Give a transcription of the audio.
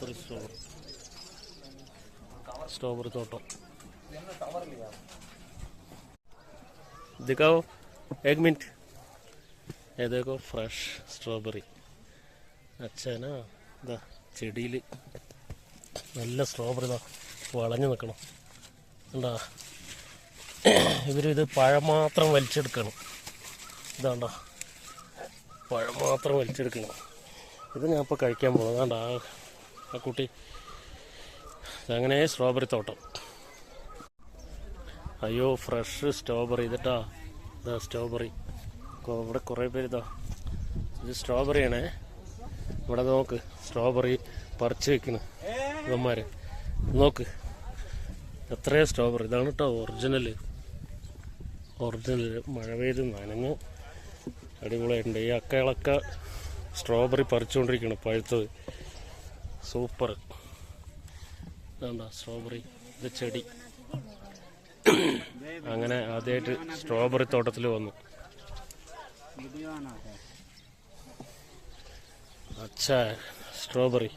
ഒരു स्ट्रॉबेरी तोटम दिखाओ 1 मिनट। ये देखो फ्रेश स्ट्रॉबेरी अच्छा है ना। इदा ചെടിയിൽ നല്ല സ്ട്രോബെറി ഇതാ വളഞ്ഞു നിൽക്കണം എന്താ ഇവരിത് പഴം മാത്രം വലിച്ചെടുക്കണം. ഇതാണ്ട പഴം മാത്രം വലിച്ചെടുക്കണം. ഇത് ഞാൻ ഇപ്പോൾ കഴിക്കാൻ പോകുന്നത് അതാണ്ട ആ കുട്ടി അങ്ങനെ സ്ട്രോബെറി തോട്ടം. അയ്യോ ഫ്രഷ് സ്ട്രോബെറി ഇതിട്ടാ. ഇതാ സ്ട്രോബെറി ഇവിടെ കുറേ പേര് ഇതാ ഇത് സ്ട്രോബെറിയാണേ. ഇവിടെ നോക്ക് സ്ട്രോബെറി പറിച്ച് വെക്കുന്നു ഇവന്മാർ. നോക്ക് എത്രയോ സ്ട്രോബെറി. ഇതാണ് കേട്ടോ ഒറിജിനൽ മഴ പെയ്ത് നനഞ്ഞ് അടിപൊളിയായിട്ടുണ്ട്. ഈ അക്കകളൊക്കെ സ്ട്രോബെറി പറിച്ചുകൊണ്ടിരിക്കണം പഴുത്തത്. സൂപ്പർ. ഇതാണ്ട സ്ട്രോബെറി ഇത് ചെടി. അങ്ങനെ ആദ്യമായിട്ട് സ്ട്രോബെറി തോട്ടത്തിൽ വന്നു. अच्छा स्ट्रॉबेरी